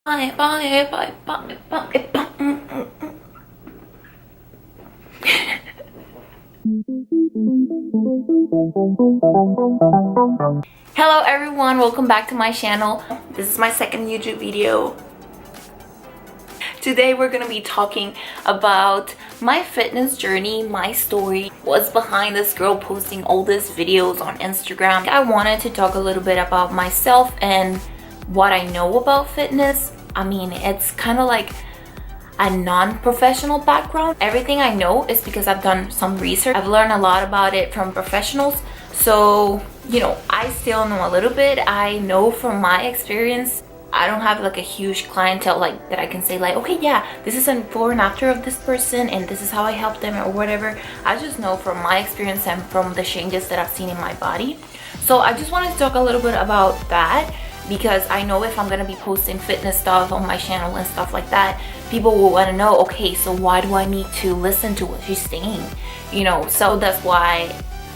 Hello everyone, welcome back to my channel. This is my second YouTube video. Today we're gonna be talking about my fitness journey, my story, what's behind this girl posting all these videos on Instagram. I wanted to talk a little bit about myself and what I know about fitness. I mean, it's kind of like a non-professional background. Everything I know is because I've done some research. I've learned a lot about it from professionals. So, you know, I still know a little bit. I know from my experience, I don't have like a huge clientele like that I can say like, okay, yeah, this is a before and after of this person and this is how I help them or whatever. I just know from my experience and from the changes that I've seen in my body. So I just wanted to talk a little bit about that, because I know if I'm gonna be posting fitness stuff on my channel and stuff like that, people will want to know, okay, so why do I need to listen to what she's saying, you know? So that's why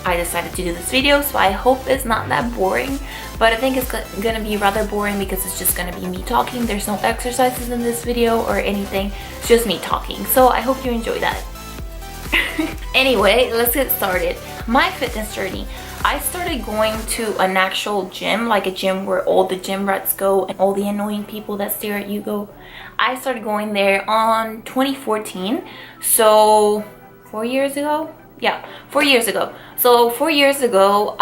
I decided to do this video. So I hope it's not that boring, but I think it's gonna be rather boring because it's just gonna be me talking. There's no exercises in this video or anything, it's just me talking. So I hope you enjoy that. Anyway, let's get started. My fitness journey. I started going to an actual gym, like a gym where all the gym rats go and all the annoying people that stare at you go. I started going there on 2014, so 4 years ago? Yeah, 4 years ago. So 4 years ago,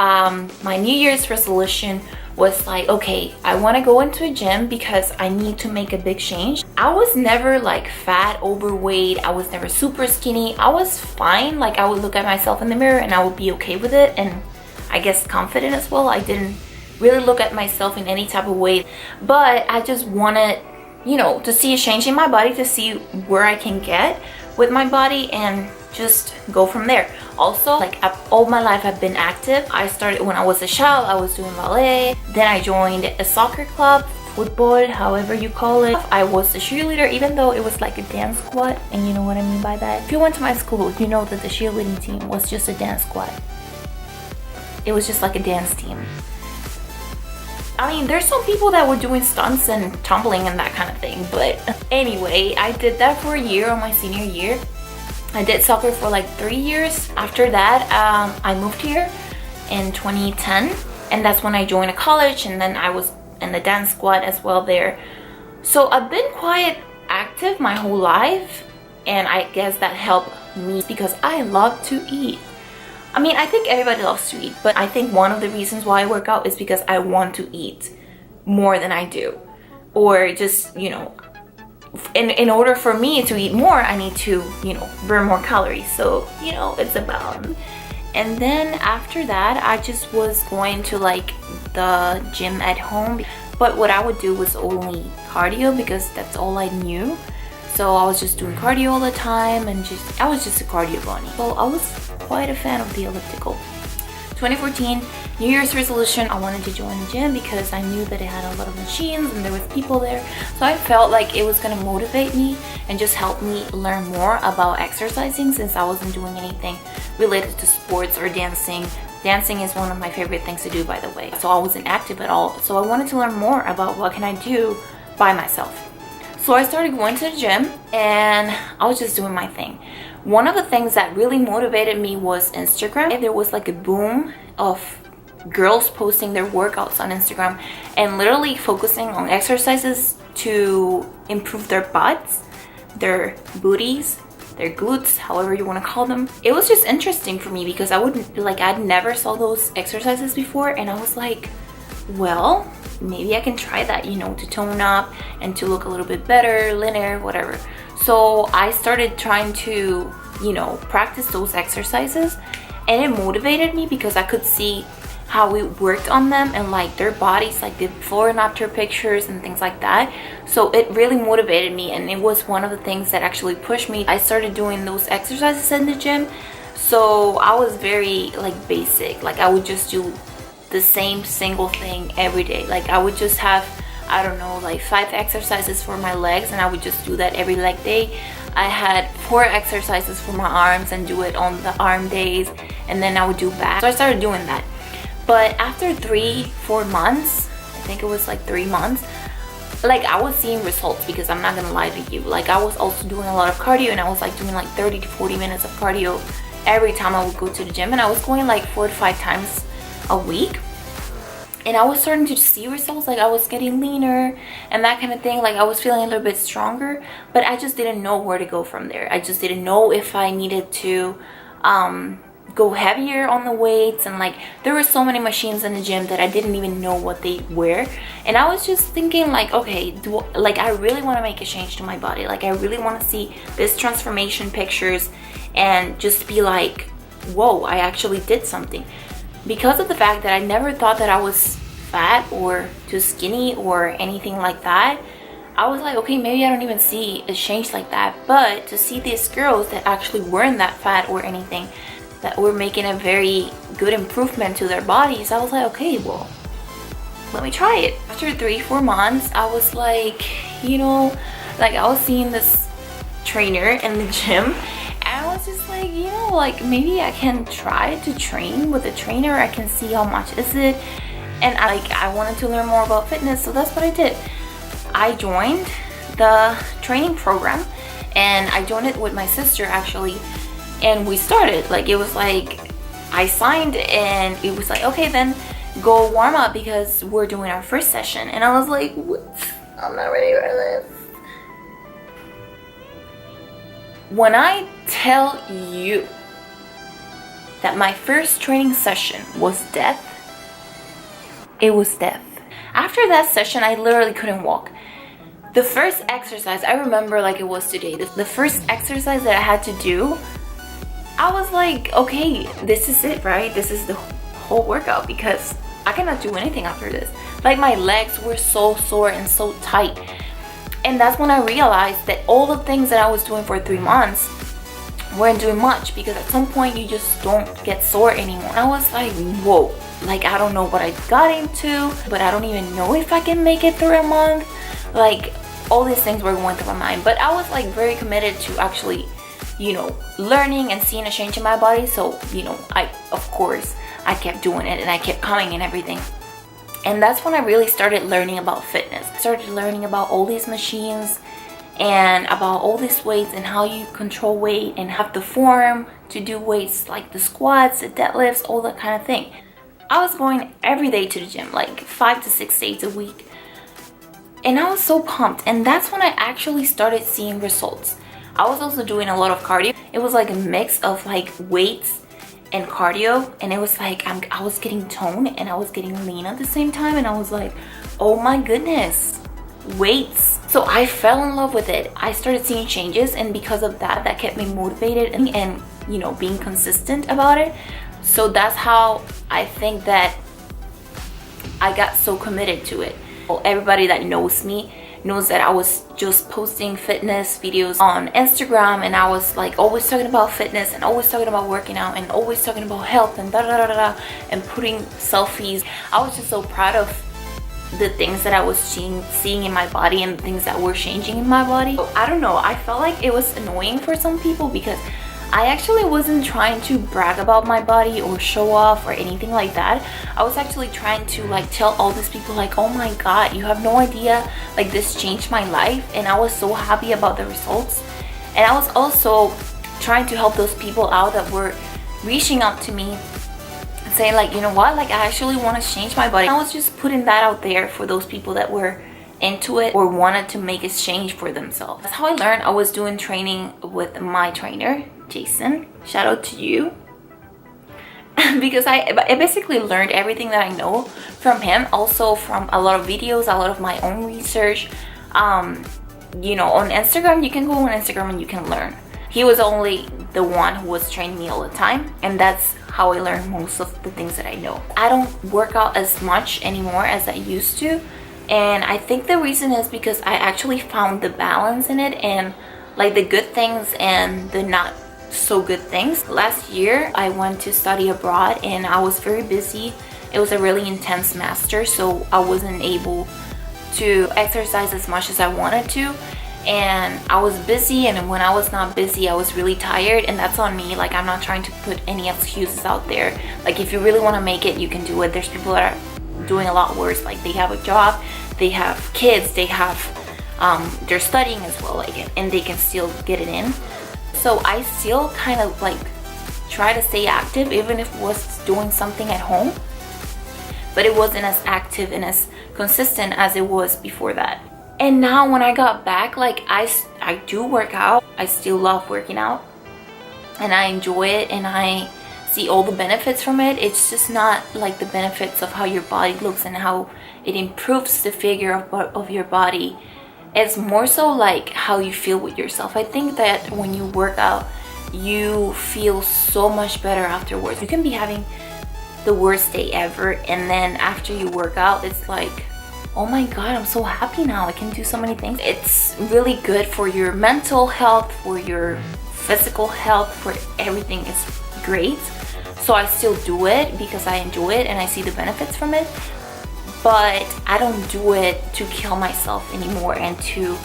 my New Year's resolution was like, okay, I want to go into a gym because I need to make a big change. I was never like fat, overweight. I was never super skinny. I was fine. Like, I would look at myself in the mirror and I would be okay with it, and I guess confident as well. I didn't really look at myself in any type of way, but I just wanted, you know, to see a change in my body, to see where I can get with my body and just go from there. Also, like, all my life I've been active. I started when I was a child. I was doing ballet, then I joined a soccer club, football, however you call it. I was a cheerleader, even though it was like a dance squad, and you know what I mean by that. If you went to my school, you know that the cheerleading team was just a dance squad. It was just like a dance team. I mean, there's some people that were doing stunts and tumbling and that kind of thing, but anyway, I did that for a year on my senior year. I did soccer for like 3 years. After that, I moved here in 2010, and that's when I joined a college, and then I was in the dance squad as well there. So I've been quite active my whole life, and I guess that helped me because I love to eat. I mean, I think everybody loves to eat, but I think one of the reasons why I work out is because I want to eat more than I do. Or just, you know, in order for me to eat more, I need to, you know, burn more calories. So, you know, it's a balance. And then after that, I just was going to like the gym at home. But what I would do was only cardio because that's all I knew. So I was just doing cardio all the time, and I was just a cardio bunny. So I was quite a fan of the elliptical. 2014, New Year's resolution, I wanted to join the gym because I knew that it had a lot of machines and there was people there. So I felt like it was gonna motivate me and just help me learn more about exercising, since I wasn't doing anything related to sports or dancing. Dancing is one of my favorite things to do, by the way. So I wasn't active at all. So I wanted to learn more about what can I do by myself. So I started going to the gym and I was just doing my thing. One of the things that really motivated me was Instagram. There was like a boom of girls posting their workouts on Instagram and literally focusing on exercises to improve their butts, their booties, their glutes, however you want to call them. It was just interesting for me because I'd never saw those exercises before, and I was like, well, maybe I can try that, you know, to tone up and to look a little bit better, linear, whatever. So I started trying to, you know, practice those exercises, and it motivated me because I could see how we worked on them and like their bodies, like the before and after pictures and things like that. So it really motivated me, and it was one of the things that actually pushed me. I started doing those exercises in the gym. So I was very like basic, like I would just do the same single thing every day. Like I would just have, I don't know, like 5 exercises for my legs, and I would just do that every leg day. I had 4 exercises for my arms and do it on the arm days, and then I would do back. So I started doing that. But after 3-4 months, I think it was like 3 months, like I was seeing results, because I'm not gonna lie to you, like I was also doing a lot of cardio, and I was like doing like 30 to 40 minutes of cardio every time I would go to the gym, and I was going like 4 to 5 times a week. And I was starting to see results, like I was getting leaner and that kind of thing. Like I was feeling a little bit stronger, but I just didn't know where to go from there. I just didn't know if I needed to go heavier on the weights. And like there were so many machines in the gym that I didn't even know what they were. And I was just thinking like, okay, like I really want to make a change to my body. Like I really want to see this transformation pictures and just be like, whoa, I actually did something. Because of the fact that I never thought that I was fat or too skinny or anything like that, I was like, okay, maybe I don't even see a change like that. But to see these girls that actually weren't that fat or anything, that were making a very good improvement to their bodies, I was like, okay, well, let me try it. After 3-4 months, I was like, you know, like I was seeing this trainer in the gym, and I was just like, you know, like maybe I can try to train with a trainer. I can see how much is it. And I wanted to learn more about fitness, so that's what I did. I joined the training program, and I joined it with my sister actually, and we started. Like it was like I signed, and it was like, okay, then go warm up because we're doing our first session. And I was like, what? I'm not ready for this. When I tell you that my first training session was death, it was death. After that session, I literally couldn't walk. The first exercise, I remember like it was today, the first exercise that I had to do, I was like, okay, this is it, right? This is the whole workout, because I cannot do anything after this. Like my legs were so sore and so tight. And that's when I realized that all the things that I was doing for 3 months weren't doing much, because at some point you just don't get sore anymore. I was like, whoa, like I don't know what I got into, but I don't even know if I can make it through a month. Like all these things were going through my mind, but I was like very committed to actually, you know, learning and seeing a change in my body. So, you know, of course I kept doing it, and I kept coming and everything. And that's when I really started learning about fitness. I started learning about all these machines and about all these weights and how you control weight and have the form to do weights like the squats, the deadlifts, all that kind of thing. I was going every day to the gym, like 5 to 6 days a week. And I was so pumped. And that's when I actually started seeing results. I was also doing a lot of cardio. It was like a mix of like weights and cardio, and it was like I was getting toned and I was getting lean at the same time, and I was like, oh my goodness, weights. So I fell in love with it. I started seeing changes, and because of that, that kept me motivated and you know, being consistent about it. So that's how I think that I got so committed to it. Well, everybody that knows me knows that I was just posting fitness videos on Instagram, and I was like always talking about fitness and always talking about working out and always talking about health and da da da da, and putting selfies. I was just so proud of the things that I was seeing in my body and the things that were changing in my body. So, I don't know, I felt like it was annoying for some people, because I actually wasn't trying to brag about my body or show off or anything like that. I was actually trying to like tell all these people like, oh my god, you have no idea, like this changed my life. And I was so happy about the results. And I was also trying to help those people out that were reaching out to me and saying like, you know what, like I actually want to change my body. I was just putting that out there for those people that were into it or wanted to make a change for themselves. That's how I learned. I was doing training with my trainer, Jason. Shout out to you. Because I basically learned everything that I know from him, also from a lot of videos, a lot of my own research. You know, on Instagram, you can go on Instagram and you can learn. He was only the one who was training me all the time, and that's how I learned most of the things that I know. I don't work out as much anymore as I used to, and I think the reason is because I actually found the balance in it, and like the good things and the not so good things. Last year I went to study abroad, and I was very busy. It was a really intense master, so I wasn't able to exercise as much as I wanted to, and I was busy, and when I was not busy I was really tired, and that's on me. Like I'm not trying to put any excuses out there. Like if you really want to make it, you can do it. There's people that are doing a lot worse. Like they have a job, they have kids, they have they're studying as well, like, and they can still get it in. So I still kind of like try to stay active, even if it was doing something at home, but it wasn't as active and as consistent as it was before that. And now when I got back, like I do work out. I still love working out and I enjoy it, and I see all the benefits from it. It's just not like the benefits of how your body looks and how it improves the figure of your body. It's more so like how you feel with yourself. I think that when you work out, you feel so much better afterwards. You can be having the worst day ever, and then after you work out, it's like, oh my god, I'm so happy now. I can do so many things. It's really good for your mental health, for your physical health, for everything. It's great. So I still do it because I enjoy it and I see the benefits from it. But I don't do it to kill myself anymore and to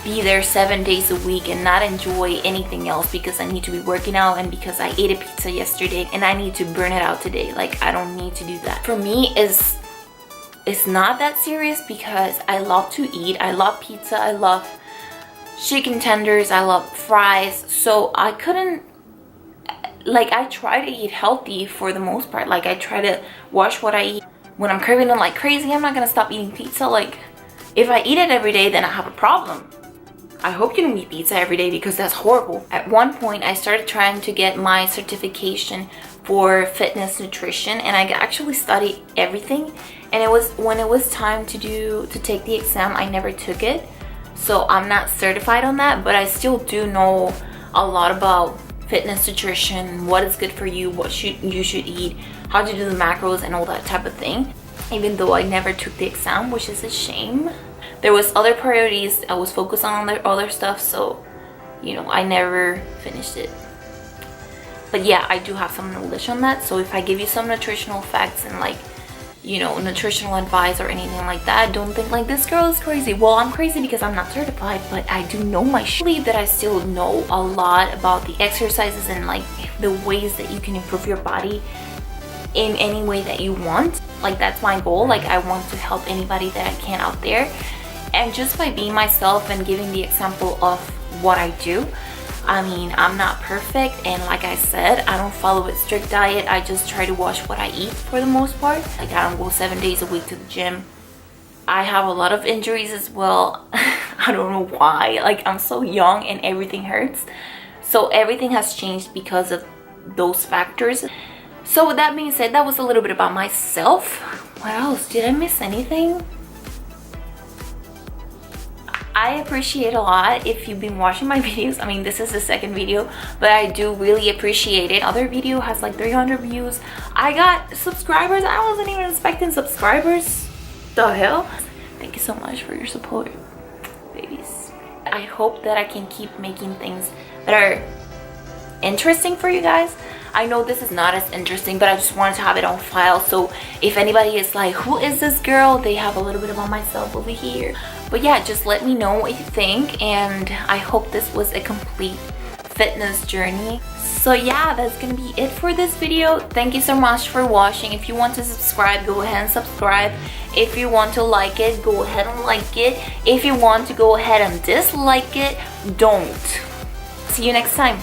be there 7 days a week and not enjoy anything else because I need to be working out and because I ate a pizza yesterday and I need to burn it out today. Like, I don't need to do that. For me, it's not that serious because I love to eat. I love pizza. I love chicken tenders. I love fries. So I couldn't, like, I try to eat healthy for the most part. Like, I try to watch what I eat. When I'm craving it like crazy, I'm not gonna stop eating pizza. Like, if I eat it every day, then I have a problem. I hope you don't eat pizza every day because that's horrible. At one point, I started trying to get my certification for fitness nutrition, and I actually studied everything. And it was when it was time to take the exam, I never took it. So I'm not certified on that, but I still do know a lot about fitness nutrition, what is good for you, what you should eat, how to do the macros and all that type of thing. Even though I never took the exam, which is a shame. There was other priorities. I was focused on other stuff, so you know, I never finished it. But yeah, I do have some knowledge on that. So if I give you some nutritional facts and like, you know, nutritional advice or anything like that, don't think like this girl is crazy. Well, I'm crazy because I'm not certified, but I do know my shit. I believe that I still know a lot about the exercises and like the ways that you can improve your body in any way that you want. Like, that's my goal. Like, I want to help anybody that I can out there. And just by being myself and giving the example of what I do, I mean, I'm not perfect, and like I said, I don't follow a strict diet. I just try to watch what I eat for the most part. Like, I don't go 7 days a week to the gym. I have a lot of injuries as well. I don't know why. Like, I'm so young and everything hurts. So everything has changed because of those factors. So with that being said, that was a little bit about myself. What else? Did I miss anything? I appreciate a lot if you've been watching my videos. I mean, this is the second video, but I do really appreciate it. Other video has like 300 views. I got subscribers. I wasn't even expecting subscribers. The hell? Thank you so much for your support, babies. I hope that I can keep making things that are interesting for you guys. I know this is not as interesting, but I just wanted to have it on file, so if anybody is like, who is this girl, they have a little bit about myself over here. But yeah, just let me know what you think, and I hope this was a complete fitness journey. So yeah, that's gonna be it for this video. Thank you so much for watching. If you want to subscribe, go ahead and subscribe. If you want to like it, go ahead and like it. If you want to go ahead and dislike it, don't. See you next time.